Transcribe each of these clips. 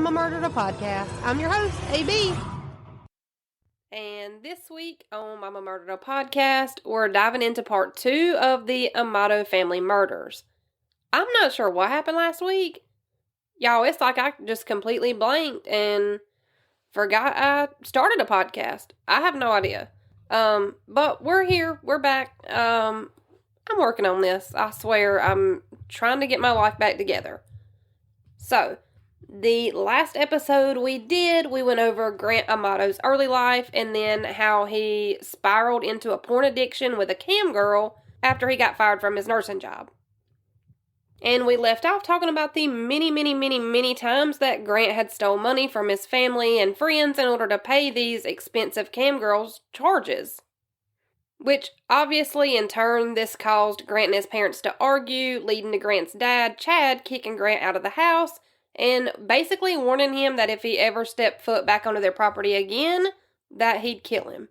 Mama Murdered a Podcast. I'm your host, AB. And this week on Mama Murdered a Podcast, we're diving into part 2 of the Amato family murders. I'm not sure what happened last week. Y'all, it's like I just completely blanked and forgot I started a podcast. I have no idea. But we're here. We're back. I'm working on this. I swear, I'm trying to get my life back together. So, the last episode we went over Grant Amato's early life and then how he spiraled into a porn addiction with a cam girl after he got fired from his nursing job. And we left off talking about the many times that Grant had stole money from his family and friends in order to pay these expensive cam girls' charges. Which, obviously, in turn, this caused Grant and his parents to argue, leading to Grant's dad, Chad, kicking Grant out of the house and basically warning him that if he ever stepped foot back onto their property again, that he'd kill him.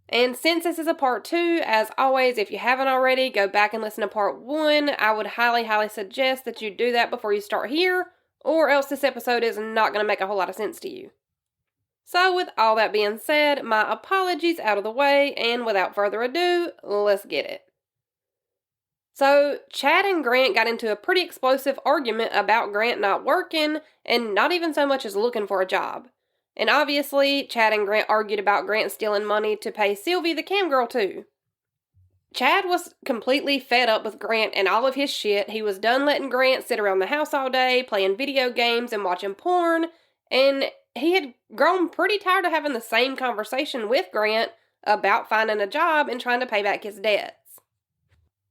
And since this is a part 2, as always, if you haven't already, go back and listen to part 1. I would highly suggest that you do that before you start here, or else this episode is not going to make a whole lot of sense to you. So with all that being said, my apologies out of the way, and without further ado, let's get it. So, Chad and Grant got into a pretty explosive argument about Grant not working and not even so much as looking for a job. And obviously, Chad and Grant argued about Grant stealing money to pay Sylvie the cam girl too. Chad was completely fed up with Grant and all of his shit. He was done letting Grant sit around the house all day, playing video games and watching porn, and he had grown pretty tired of having the same conversation with Grant about finding a job and trying to pay back his debts.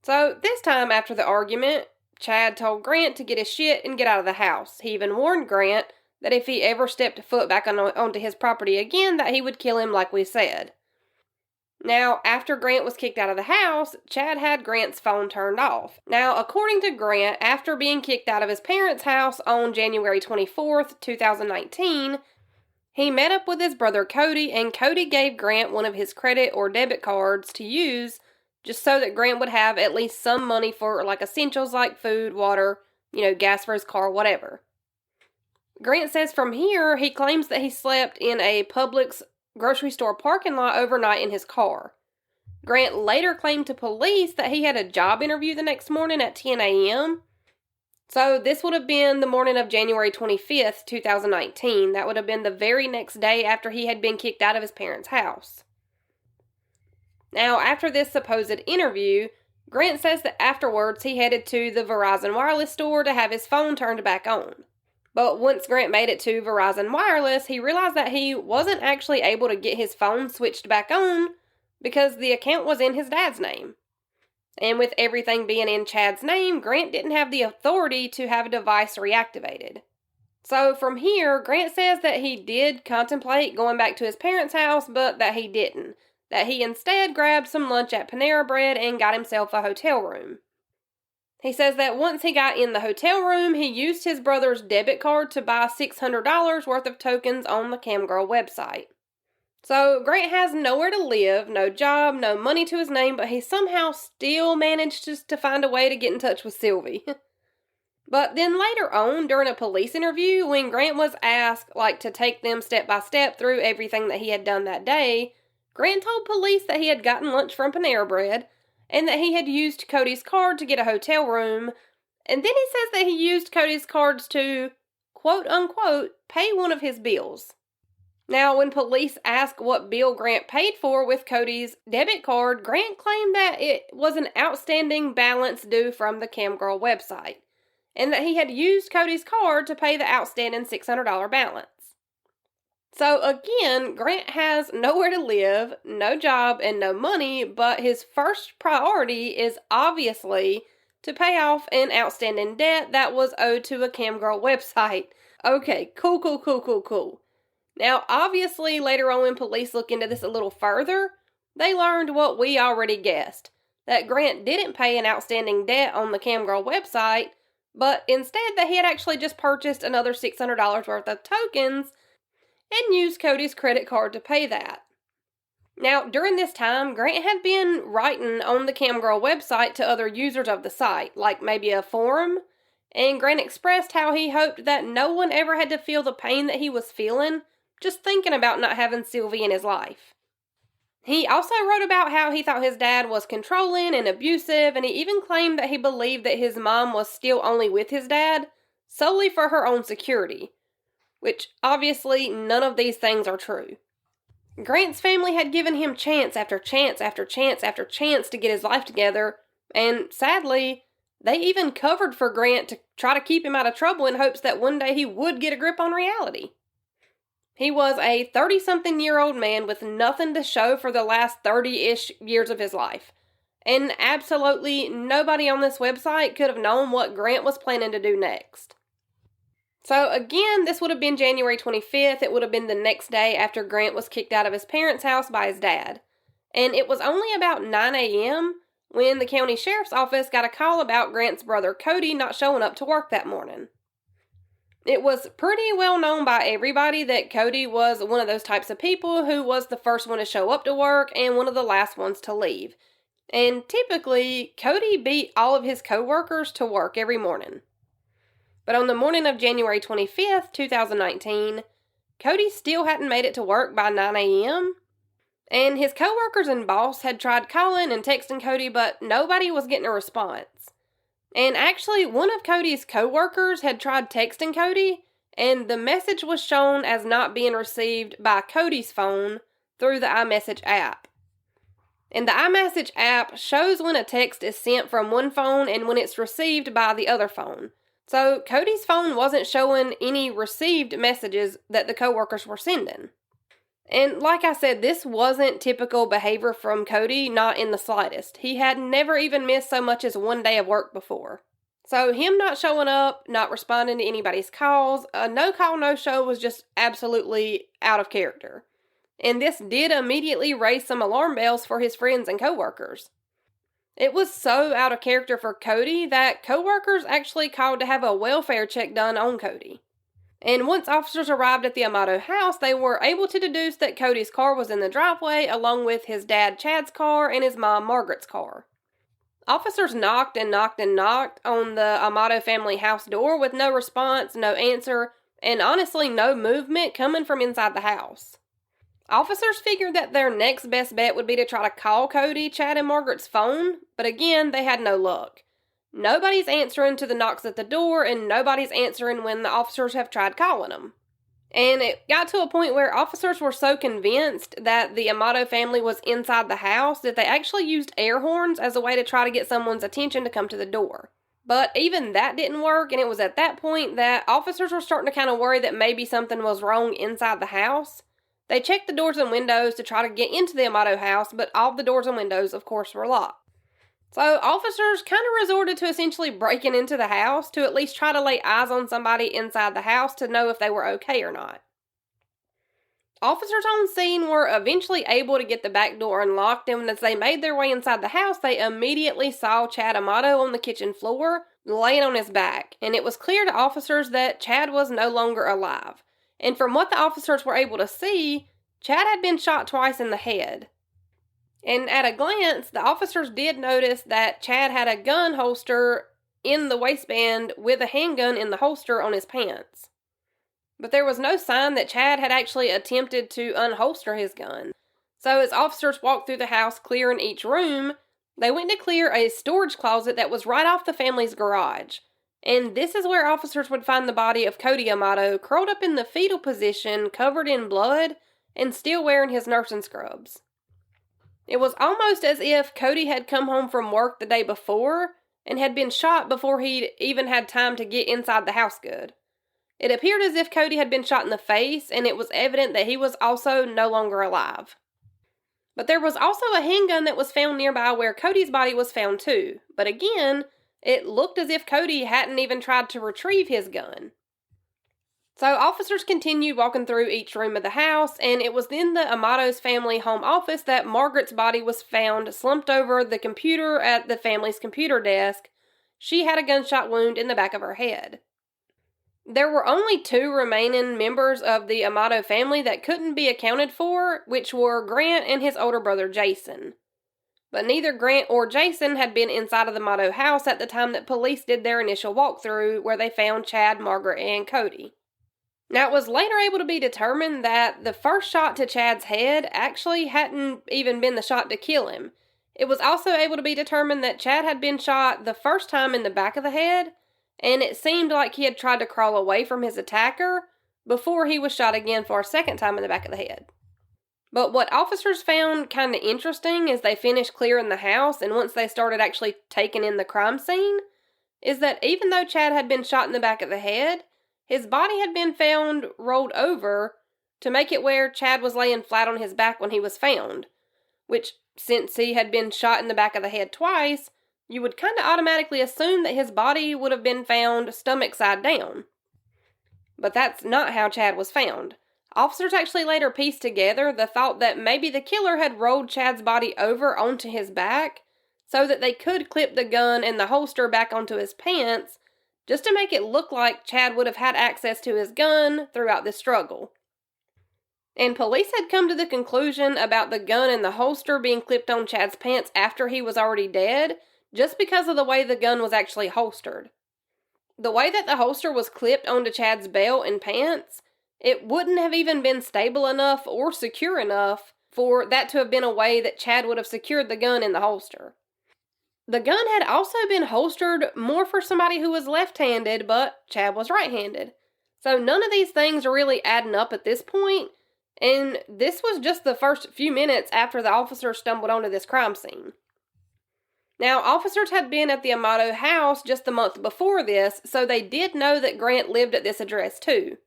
So, this time after the argument, Chad told Grant to get his shit and get out of the house. He even warned Grant that if he ever stepped foot back onto his property again, that he would kill him like we said. Now, after Grant was kicked out of the house, Chad had Grant's phone turned off. Now, according to Grant, after being kicked out of his parents' house on January 24th, 2019, he met up with his brother Cody, and Cody gave Grant one of his credit or debit cards to use just so that Grant would have at least some money for like essentials like food, water, gas for his car, whatever. Grant says from here, he claims that he slept in a Publix grocery store parking lot overnight in his car. Grant later claimed to police that he had a job interview the next morning at 10 a.m., so this would have been the morning of January 25th, 2019. That would have been the very next day after he had been kicked out of his parents' house. Now, after this supposed interview, Grant says that afterwards he headed to the Verizon Wireless store to have his phone turned back on. But once Grant made it to Verizon Wireless, he realized that he wasn't actually able to get his phone switched back on because the account was in his dad's name. And with everything being in Chad's name, Grant didn't have the authority to have a device reactivated. So from here, Grant says that he did contemplate going back to his parents' house, but that he didn't. That he instead grabbed some lunch at Panera Bread and got himself a hotel room. He says that once he got in the hotel room, he used his brother's debit card to buy $600 worth of tokens on the camgirl website. So, Grant has nowhere to live, no job, no money to his name, but he somehow still managed to find a way to get in touch with Sylvie. But then later on, during a police interview, when Grant was asked, to take them step by step through everything that he had done that day, Grant told police that he had gotten lunch from Panera Bread, and that he had used Cody's card to get a hotel room, and then he says that he used Cody's cards to, quote-unquote, pay one of his bills. Now, when police asked what bill Grant paid for with Cody's debit card, Grant claimed that it was an outstanding balance due from the camgirl website, and that he had used Cody's card to pay the outstanding $600 balance. So again, Grant has nowhere to live, no job, and no money, but his first priority is obviously to pay off an outstanding debt that was owed to a camgirl website. Okay, cool. Now, obviously, later on when police look into this a little further, they learned what we already guessed, that Grant didn't pay an outstanding debt on the camgirl website, but instead that he had actually just purchased another $600 worth of tokens and used Cody's credit card to pay that. Now, during this time, Grant had been writing on the camgirl website to other users of the site, like maybe a forum, and Grant expressed how he hoped that no one ever had to feel the pain that he was feeling just thinking about not having Sylvie in his life. He also wrote about how he thought his dad was controlling and abusive, and he even claimed that he believed that his mom was still only with his dad solely for her own security, which obviously none of these things are true. Grant's family had given him chance after chance after chance after chance to get his life together, and sadly, they even covered for Grant to try to keep him out of trouble in hopes that one day he would get a grip on reality. He was a 30-something-year-old man with nothing to show for the last 30-ish years of his life. And absolutely nobody on this website could have known what Grant was planning to do next. So again, this would have been January 25th. It would have been the next day after Grant was kicked out of his parents' house by his dad. And it was only about 9 a.m. when the county sheriff's office got a call about Grant's brother Cody not showing up to work that morning. It was pretty well known by everybody that Cody was one of those types of people who was the first one to show up to work and one of the last ones to leave. And typically, Cody beat all of his co-workers to work every morning. But on the morning of January 25th, 2019, Cody still hadn't made it to work by 9 a.m., and his co-workers and boss had tried calling and texting Cody, but nobody was getting a response. And actually, one of Cody's co-workers had tried texting Cody, and the message was shown as not being received by Cody's phone through the iMessage app. And the iMessage app shows when a text is sent from one phone and when it's received by the other phone. So Cody's phone wasn't showing any received messages that the co-workers were sending. And like I said, this wasn't typical behavior from Cody, not in the slightest. He had never even missed so much as one day of work before. So him not showing up, not responding to anybody's calls, a no-call, no-show was just absolutely out of character. And this did immediately raise some alarm bells for his friends and coworkers. It was so out of character for Cody that coworkers actually called to have a welfare check done on Cody. And once officers arrived at the Amato house, they were able to deduce that Cody's car was in the driveway, along with his dad Chad's car and his mom Margaret's car. Officers knocked and knocked and knocked on the Amato family house door with no response, no answer, and honestly no movement coming from inside the house. Officers figured that their next best bet would be to try to call Cody, Chad, and Margaret's phone, but again, they had no luck. Nobody's answering to the knocks at the door, and nobody's answering when the officers have tried calling them. And it got to a point where officers were so convinced that the Amato family was inside the house that they actually used air horns as a way to try to get someone's attention to come to the door. But even that didn't work, and it was at that point that officers were starting to kind of worry that maybe something was wrong inside the house. They checked the doors and windows to try to get into the Amato house, but all the doors and windows, of course, were locked. So officers kind of resorted to essentially breaking into the house to at least try to lay eyes on somebody inside the house to know if they were okay or not. Officers on scene were eventually able to get the back door unlocked, and as they made their way inside the house, they immediately saw Chad Amato on the kitchen floor, laying on his back, and it was clear to officers that Chad was no longer alive. And from what the officers were able to see, Chad had been shot twice in the head. And at a glance, the officers did notice that Chad had a gun holster in the waistband with a handgun in the holster on his pants. But there was no sign that Chad had actually attempted to unholster his gun. So as officers walked through the house clearing each room, they went to clear a storage closet that was right off the family's garage. And this is where officers would find the body of Cody Amato curled up in the fetal position, covered in blood, and still wearing his nursing scrubs. It was almost as if Cody had come home from work the day before and had been shot before he'd even had time to get inside the house good. It appeared as if Cody had been shot in the face, and it was evident that he was also no longer alive. But there was also a handgun that was found nearby where Cody's body was found too. But again, it looked as if Cody hadn't even tried to retrieve his gun. So officers continued walking through each room of the house, and it was in the Amato's family home office that Margaret's body was found slumped over the computer at the family's computer desk. She had a gunshot wound in the back of her head. There were only 2 remaining members of the Amato family that couldn't be accounted for, which were Grant and his older brother Jason. But neither Grant or Jason had been inside of the Amato house at the time that police did their initial walkthrough where they found Chad, Margaret, and Cody. Now, it was later able to be determined that the first shot to Chad's head actually hadn't even been the shot to kill him. It was also able to be determined that Chad had been shot the first time in the back of the head, and it seemed like he had tried to crawl away from his attacker before he was shot again for a second time in the back of the head. But what officers found kind of interesting as they finished clearing the house and once they started actually taking in the crime scene is that even though Chad had been shot in the back of the head, his body had been found rolled over to make it where Chad was laying flat on his back when he was found, which, since he had been shot in the back of the head twice, you would kind of automatically assume that his body would have been found stomach side down. But that's not how Chad was found. Officers actually later pieced together the thought that maybe the killer had rolled Chad's body over onto his back so that they could clip the gun and the holster back onto his pants just to make it look like Chad would have had access to his gun throughout this struggle. And police had come to the conclusion about the gun and the holster being clipped on Chad's pants after he was already dead just because of the way the gun was actually holstered. The way that the holster was clipped onto Chad's belt and pants, it wouldn't have even been stable enough or secure enough for that to have been a way that Chad would have secured the gun in the holster. The gun had also been holstered more for somebody who was left-handed, but Chad was right-handed. So none of these things are really adding up at this point, and this was just the first few minutes after the officers stumbled onto this crime scene. Now, officers had been at the Amato house just the month before this, so they did know that Grant lived at this address too.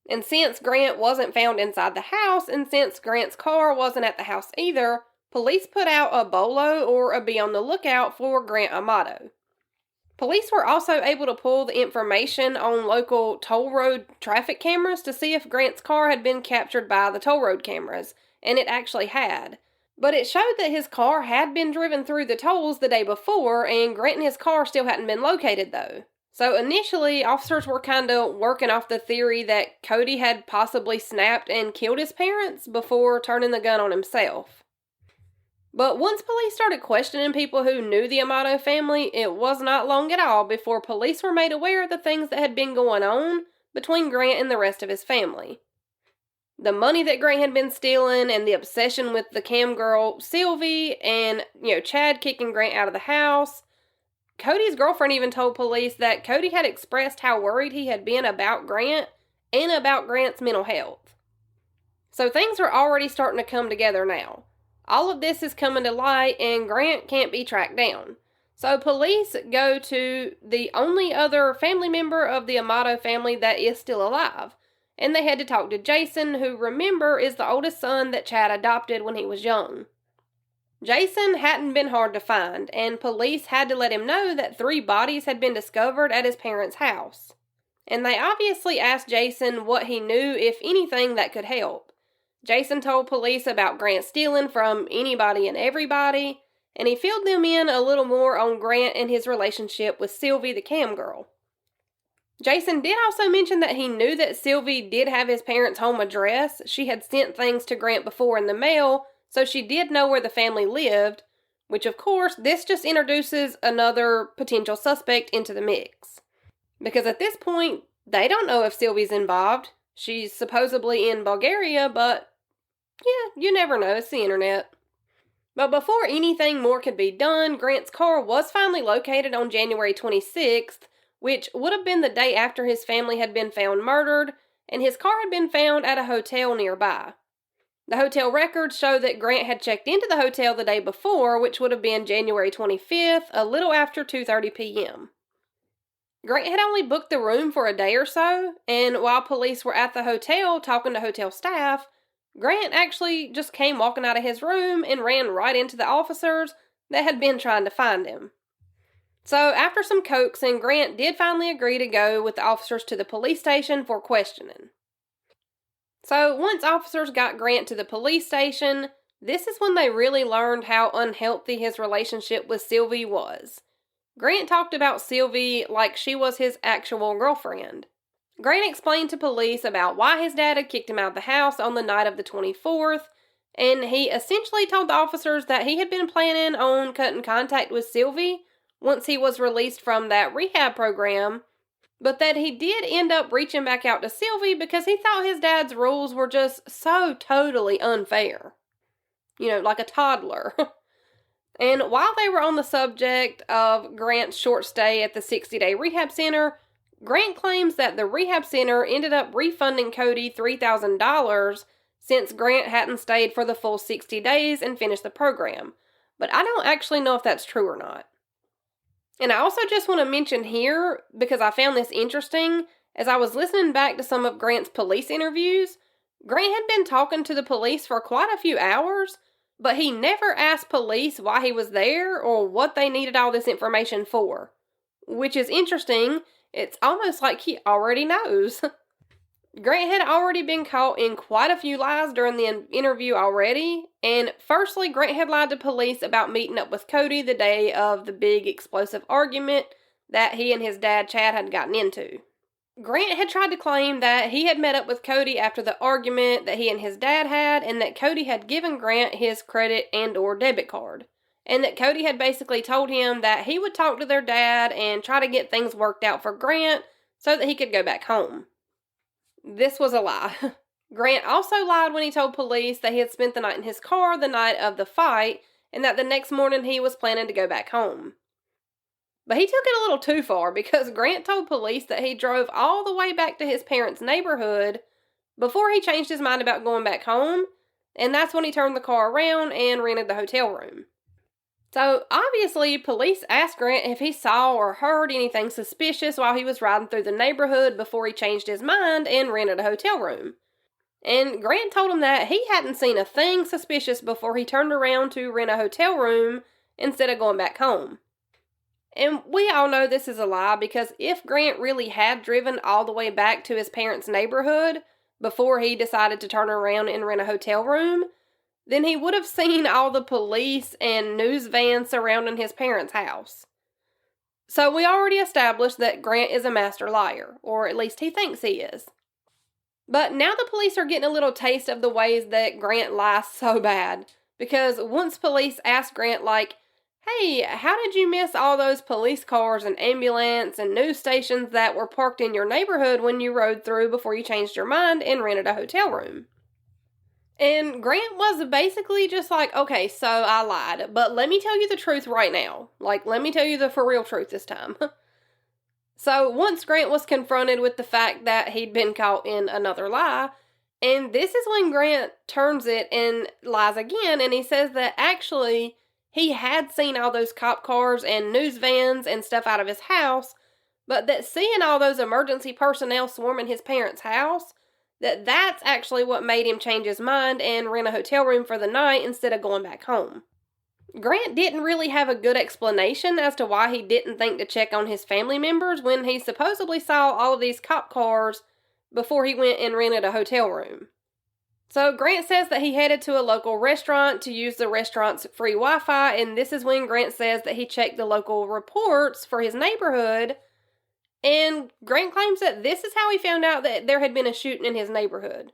And since Grant wasn't found inside the house, and since Grant's car wasn't at the house either, police put out a bolo or a be on the lookout for Grant Amato. Police were also able to pull the information on local toll road traffic cameras to see if Grant's car had been captured by the toll road cameras, and it actually had. But it showed that his car had been driven through the tolls the day before, and Grant and his car still hadn't been located though. So initially, officers were kind of working off the theory that Cody had possibly snapped and killed his parents before turning the gun on himself. But once police started questioning people who knew the Amato family, it was not long at all before police were made aware of the things that had been going on between Grant and the rest of his family. The money that Grant had been stealing and the obsession with the cam girl Sylvie and, Chad kicking Grant out of the house. Cody's girlfriend even told police that Cody had expressed how worried he had been about Grant and about Grant's mental health. So things are already starting to come together now. All of this is coming to light and Grant can't be tracked down. So police go to the only other family member of the Amato family that is still alive. And they had to talk to Jason, who, remember, is the oldest son that Chad adopted when he was young. Jason hadn't been hard to find, and police had to let him know that 3 bodies had been discovered at his parents' house. And they obviously asked Jason what he knew, if anything, that could help. Jason told police about Grant stealing from anybody and everybody, and he filled them in a little more on Grant and his relationship with Sylvie, the cam girl. Jason did also mention that he knew that Sylvie did have his parents' home address. She had sent things to Grant before in the mail, so she did know where the family lived, which of course, this just introduces another potential suspect into the mix. Because at this point, they don't know if Sylvie's involved. She's supposedly in Bulgaria, but you never know, it's the internet. But before anything more could be done, Grant's car was finally located on January 26th, which would have been the day after his family had been found murdered, and his car had been found at a hotel nearby. The hotel records show that Grant had checked into the hotel the day before, which would have been January 25th, a little after 2:30 p.m. Grant had only booked the room for a day or so, and while police were at the hotel talking to hotel staff, Grant actually just came walking out of his room and ran right into the officers that had been trying to find him. So after some coaxing, Grant did finally agree to go with the officers to the police station for questioning. So once officers got Grant to the police station, this is when they really learned how unhealthy his relationship with Sylvie was. Grant talked about Sylvie like she was his actual girlfriend. Grant explained to police about why his dad had kicked him out of the house on the night of the 24th, and he essentially told the officers that he had been planning on cutting contact with Sylvie once he was released from that rehab program, but that he did end up reaching back out to Sylvie because he thought his dad's rules were just so totally unfair. Like a toddler. And while they were on the subject of Grant's short stay at the 60-day rehab center, Grant claims that the rehab center ended up refunding Cody $3,000 since Grant hadn't stayed for the full 60 days and finished the program. But I don't actually know if that's true or not. And I also just want to mention here, because I found this interesting, as I was listening back to some of Grant's police interviews, Grant had been talking to the police for quite a few hours, but he never asked police why he was there or what they needed all this information for. Which is interesting. It's almost like he already knows. Grant had already been caught in quite a few lies during the interview already, and firstly, Grant had lied to police about meeting up with Cody the day of the big explosive argument that he and his dad Chad had gotten into. Grant had tried to claim that he had met up with Cody after the argument that he and his dad had, and that Cody had given Grant his credit and/or debit card, and that Cody had basically told him that he would talk to their dad and try to get things worked out for Grant so that he could go back home. This was a lie. Grant also lied when he told police that he had spent the night in his car the night of the fight and that the next morning he was planning to go back home. But he took it a little too far because Grant told police that he drove all the way back to his parents' neighborhood before he changed his mind about going back home, and that's when he turned the car around and rented the hotel room. So, obviously, police asked Grant if he saw or heard anything suspicious while he was riding through the neighborhood before he changed his mind and rented a hotel room. And Grant told him that he hadn't seen a thing suspicious before he turned around to rent a hotel room instead of going back home. And we all know this is a lie because if Grant really had driven all the way back to his parents' neighborhood before he decided to turn around and rent a hotel room, then he would have seen all the police and news vans surrounding his parents' house. So we already established that Grant is a master liar, or at least he thinks he is. But now the police are getting a little taste of the ways that Grant lies so bad, because once police asked Grant, like, hey, how did you miss all those police cars and ambulance and news stations that were parked in your neighborhood when you rode through before you changed your mind and rented a hotel room? And Grant was basically just like, okay, so I lied, but let me tell you the truth right now. Like, let me tell you the for real truth this time. So once Grant was confronted with the fact that he'd been caught in another lie, and this is when Grant turns it and lies again, and he says that actually he had seen all those cop cars and news vans and stuff out of his house, but that seeing all those emergency personnel swarming his parents' house, that's actually what made him change his mind and rent a hotel room for the night instead of going back home. Grant didn't really have a good explanation as to why he didn't think to check on his family members when he supposedly saw all of these cop cars before he went and rented a hotel room. So Grant says that he headed to a local restaurant to use the restaurant's free Wi-Fi, and this is when Grant says that he checked the local reports for his neighborhood, and Grant claims that this is how he found out that there had been a shooting in his neighborhood.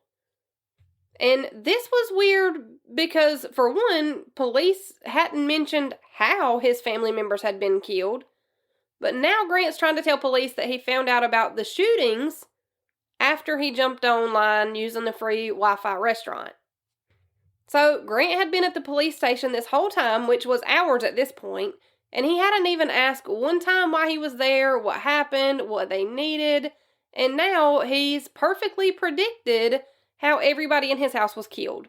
And this was weird because, for one, police hadn't mentioned how his family members had been killed, but now Grant's trying to tell police that he found out about the shootings after he jumped online using the free Wi-Fi restaurant. So Grant had been at the police station this whole time, which was hours at this point, and he hadn't even asked one time why he was there, what happened, what they needed, and now he's perfectly predicted how everybody in his house was killed.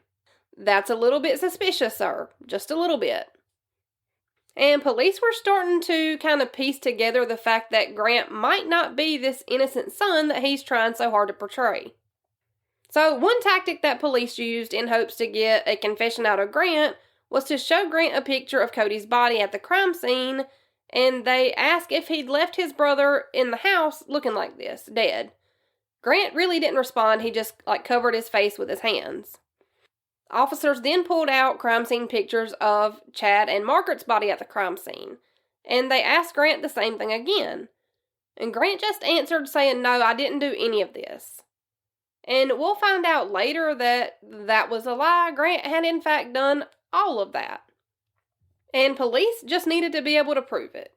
That's a little bit suspicious, sir. Just a little bit. And police were starting to kind of piece together the fact that Grant might not be this innocent son that he's trying so hard to portray. So one tactic that police used in hopes to get a confession out of Grant was to show Grant a picture of Cody's body at the crime scene, and they asked if he'd left his brother in the house looking like this, dead. Grant really didn't respond, he just covered his face with his hands. Officers then pulled out crime scene pictures of Chad and Margaret's body at the crime scene, and they asked Grant the same thing again. And Grant just answered saying, no, I didn't do any of this. And we'll find out later that that was a lie. Grant had in fact done all of that. And police just needed to be able to prove it.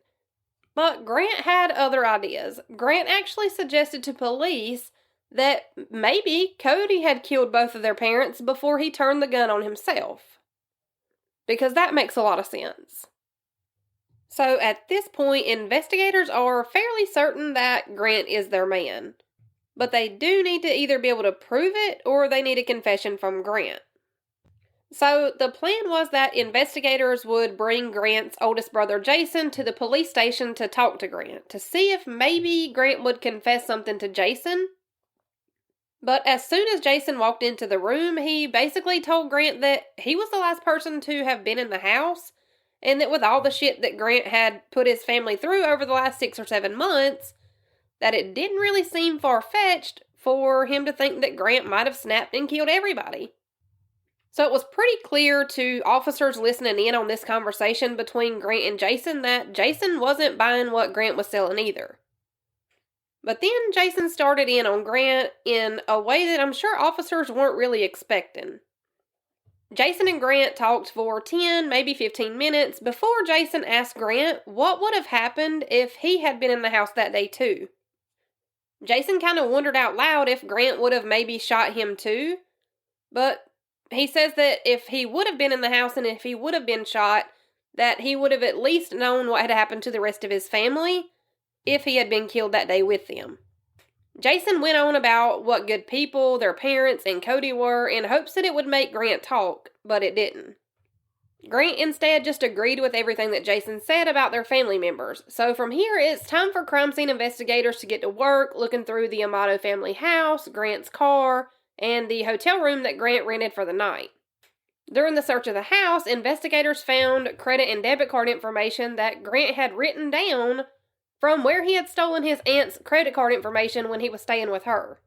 But Grant had other ideas. Grant actually suggested to police that maybe Cody had killed both of their parents before he turned the gun on himself. Because that makes a lot of sense. So at this point, investigators are fairly certain that Grant is their man. But they do need to either be able to prove it or they need a confession from Grant. So the plan was that investigators would bring Grant's oldest brother Jason to the police station to talk to Grant, to see if maybe Grant would confess something to Jason. But as soon as Jason walked into the room, he basically told Grant that he was the last person to have been in the house, and that with all the shit that Grant had put his family through over the last 6 or 7 months, that it didn't really seem far-fetched for him to think that Grant might have snapped and killed everybody. So it was pretty clear to officers listening in on this conversation between Grant and Jason that Jason wasn't buying what Grant was selling either. But then Jason started in on Grant in a way that I'm sure officers weren't really expecting. Jason and Grant talked for 10, maybe 15 minutes before Jason asked Grant what would have happened if he had been in the house that day too. Jason kind of wondered out loud if Grant would have maybe shot him too, but he says that if he would have been in the house and if he would have been shot, that he would have at least known what had happened to the rest of his family if he had been killed that day with them. Jason went on about what good people their parents and Cody were in hopes that it would make Grant talk, but it didn't. Grant instead just agreed with everything that Jason said about their family members. So from here, it's time for crime scene investigators to get to work looking through the Amato family house, Grant's car, and the hotel room that Grant rented for the night. During the search of the house, investigators found credit and debit card information that Grant had written down from where he had stolen his aunt's credit card information when he was staying with her.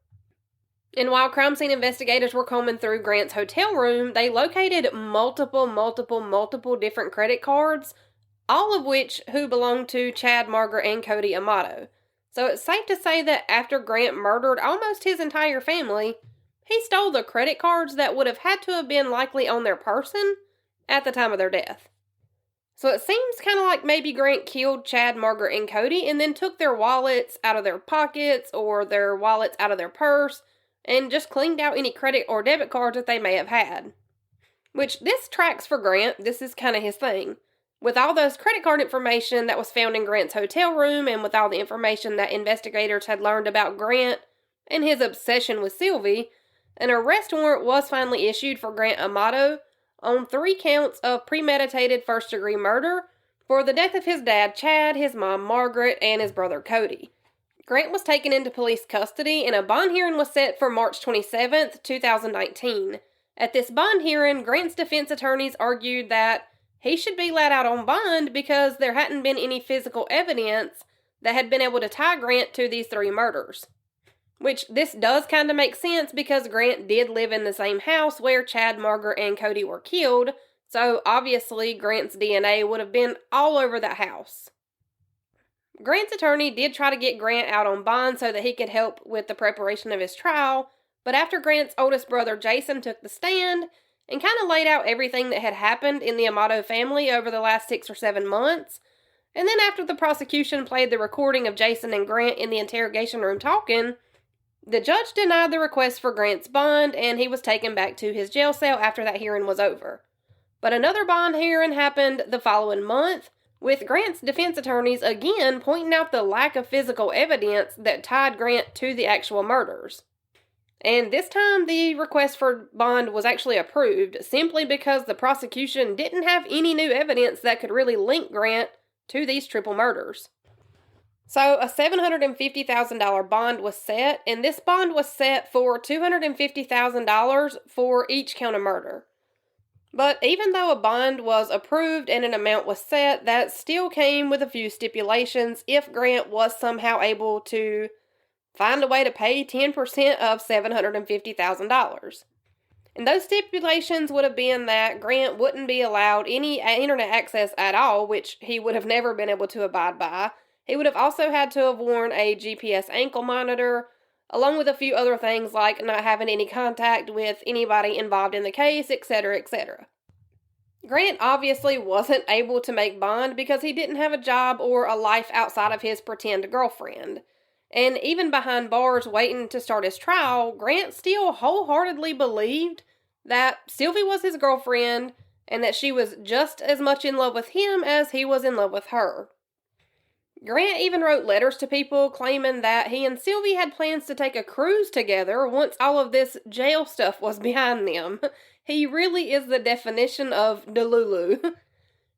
And while crime scene investigators were combing through Grant's hotel room, they located multiple different credit cards, all of which who belonged to Chad, Margaret, and Cody Amato. So it's safe to say that after Grant murdered almost his entire family, he stole the credit cards that would have had to have been likely on their person at the time of their death. So it seems kind of like maybe Grant killed Chad, Margaret, and Cody and then took their wallets out of their pockets or their wallets out of their purse and just cleaned out any credit or debit cards that they may have had. Which this tracks for Grant. This is kind of his thing. With all those credit card information that was found in Grant's hotel room and with all the information that investigators had learned about Grant and his obsession with Sylvie, an arrest warrant was finally issued for Grant Amato on 3 counts of premeditated first-degree murder for the death of his dad, Chad, his mom, Margaret, and his brother, Cody. Grant was taken into police custody, and a bond hearing was set for March 27th, 2019. At this bond hearing, Grant's defense attorneys argued that he should be let out on bond because there hadn't been any physical evidence that had been able to tie Grant to these 3 murders. Which, this does kind of make sense because Grant did live in the same house where Chad, Margaret, and Cody were killed, so obviously Grant's DNA would have been all over that house. Grant's attorney did try to get Grant out on bond so that he could help with the preparation of his trial, but after Grant's oldest brother Jason took the stand and kind of laid out everything that had happened in the Amato family over the last 6 or 7 months, and then after the prosecution played the recording of Jason and Grant in the interrogation room talking, the judge denied the request for Grant's bond, and he was taken back to his jail cell after that hearing was over. But another bond hearing happened the following month, with Grant's defense attorneys again pointing out the lack of physical evidence that tied Grant to the actual murders. And this time, the request for bond was actually approved, simply because the prosecution didn't have any new evidence that could really link Grant to these triple murders. So, a $750,000 bond was set, and this bond was set for $250,000 for each count of murder. But even though a bond was approved and an amount was set, that still came with a few stipulations if Grant was somehow able to find a way to pay 10% of $750,000. And those stipulations would have been that Grant wouldn't be allowed any internet access at all, which he would have never been able to abide by. He would have also had to have worn a GPS ankle monitor, along with a few other things like not having any contact with anybody involved in the case, etc., etc. Grant obviously wasn't able to make bond because he didn't have a job or a life outside of his pretend girlfriend. And even behind bars waiting to start his trial, Grant still wholeheartedly believed that Sylvie was his girlfriend and that she was just as much in love with him as he was in love with her. Grant even wrote letters to people claiming that he and Sylvie had plans to take a cruise together once all of this jail stuff was behind them. He really is the definition of Delulu.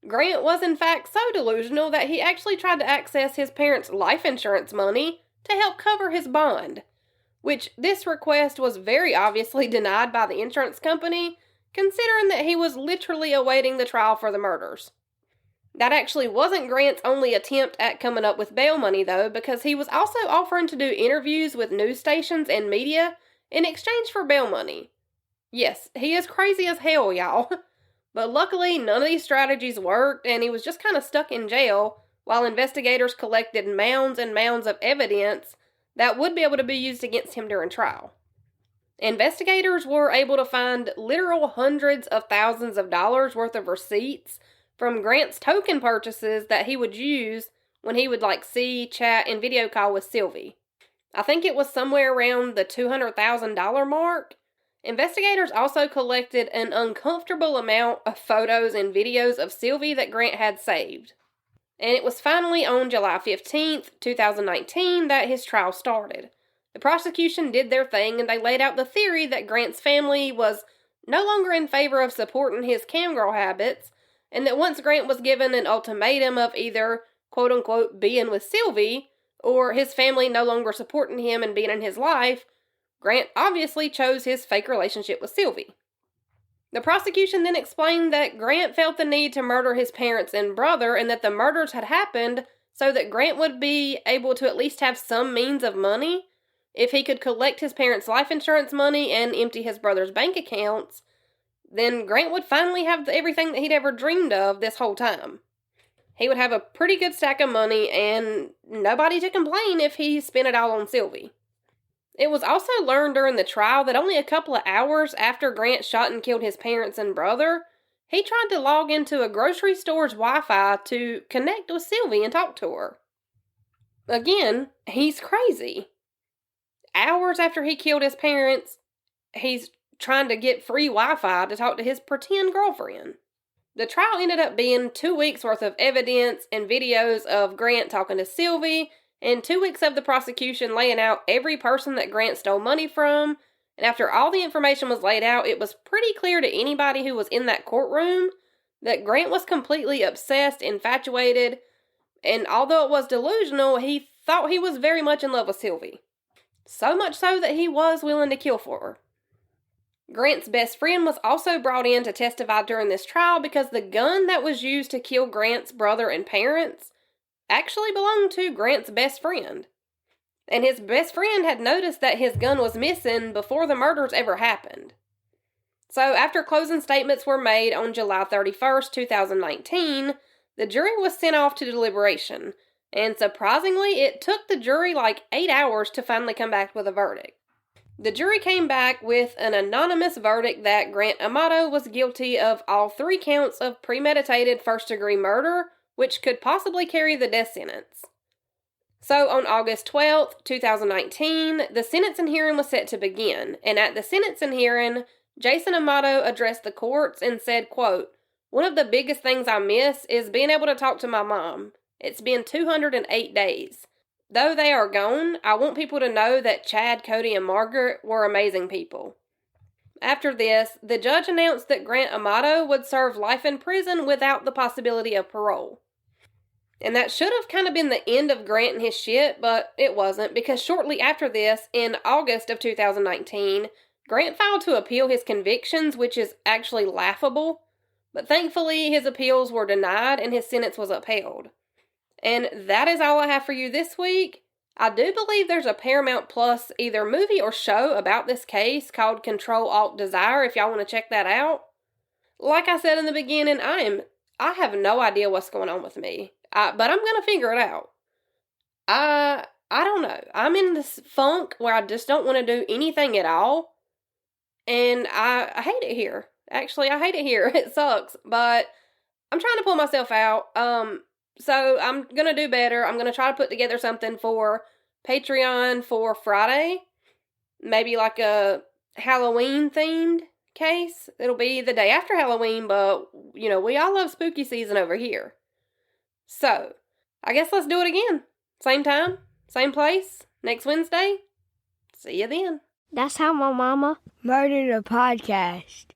Grant was in fact so delusional that he actually tried to access his parents' life insurance money to help cover his bond, which this request was very obviously denied by the insurance company, considering that he was literally awaiting the trial for the murders. That actually wasn't Grant's only attempt at coming up with bail money, though, because he was also offering to do interviews with news stations and media in exchange for bail money. Yes, he is crazy as hell, y'all. But luckily, none of these strategies worked, and he was just kind of stuck in jail while investigators collected mounds and mounds of evidence that would be able to be used against him during trial. Investigators were able to find literal hundreds of thousands of dollars worth of receipts from Grant's token purchases that he would use when he would see, chat, and video call with Sylvie. I think it was somewhere around the $200,000 mark. Investigators also collected an uncomfortable amount of photos and videos of Sylvie that Grant had saved. And it was finally on July 15th, 2019 that his trial started. The prosecution did their thing and they laid out the theory that Grant's family was no longer in favor of supporting his camgirl habits, and that once Grant was given an ultimatum of either, quote-unquote, being with Sylvie, or his family no longer supporting him and being in his life, Grant obviously chose his fake relationship with Sylvie. The prosecution then explained that Grant felt the need to murder his parents and brother, and that the murders had happened so that Grant would be able to at least have some means of money if he could collect his parents' life insurance money and empty his brother's bank accounts. Then Grant would finally have everything that he'd ever dreamed of this whole time. He would have a pretty good stack of money and nobody to complain if he spent it all on Sylvie. It was also learned during the trial that only a couple of hours after Grant shot and killed his parents and brother, he tried to log into a grocery store's Wi-Fi to connect with Sylvie and talk to her. Again, he's crazy. Hours after he killed his parents, he's trying to get free Wi-Fi to talk to his pretend girlfriend. The trial ended up being 2 weeks worth of evidence and videos of Grant talking to Sylvie, and 2 weeks of the prosecution laying out every person that Grant stole money from. And after all the information was laid out, it was pretty clear to anybody who was in that courtroom that Grant was completely obsessed, infatuated, and although it was delusional, he thought he was very much in love with Sylvie. So much so that he was willing to kill for her. Grant's best friend was also brought in to testify during this trial because the gun that was used to kill Grant's brother and parents actually belonged to Grant's best friend. And his best friend had noticed that his gun was missing before the murders ever happened. So after closing statements were made on July 31st, 2019, the jury was sent off to deliberation. And surprisingly, it took the jury 8 hours to finally come back with a verdict. The jury came back with an anonymous verdict that Grant Amato was guilty of all 3 counts of premeditated first-degree murder, which could possibly carry the death sentence. So on August 12th, 2019, the sentencing hearing was set to begin, and at the sentencing hearing, Jason Amato addressed the courts and said, quote, "One of the biggest things I miss is being able to talk to my mom. It's been 208 days. Though they are gone, I want people to know that Chad, Cody, and Margaret were amazing people." After this, the judge announced that Grant Amato would serve life in prison without the possibility of parole. And that should have kind of been the end of Grant and his shit, but it wasn't, because shortly after this, in August of 2019, Grant filed to appeal his convictions, which is actually laughable, but thankfully his appeals were denied and his sentence was upheld. And that is all I have for you this week. I do believe there's a Paramount Plus either movie or show about this case called Control-Alt-Desire if y'all want to check that out. Like I said in the beginning, I have no idea what's going on with me, but I'm going to figure it out. I don't know. I'm in this funk where I just don't want to do anything at all. And I hate it here. Actually, I hate it here. It sucks. But I'm trying to pull myself out. So I'm going to do better. I'm going to try to put together something for Patreon for Friday. Maybe like a Halloween themed case. It'll be the day after Halloween, but, we all love spooky season over here. So, I guess let's do it again. Same time, same place, next Wednesday. See you then. That's how my mama murdered a podcast.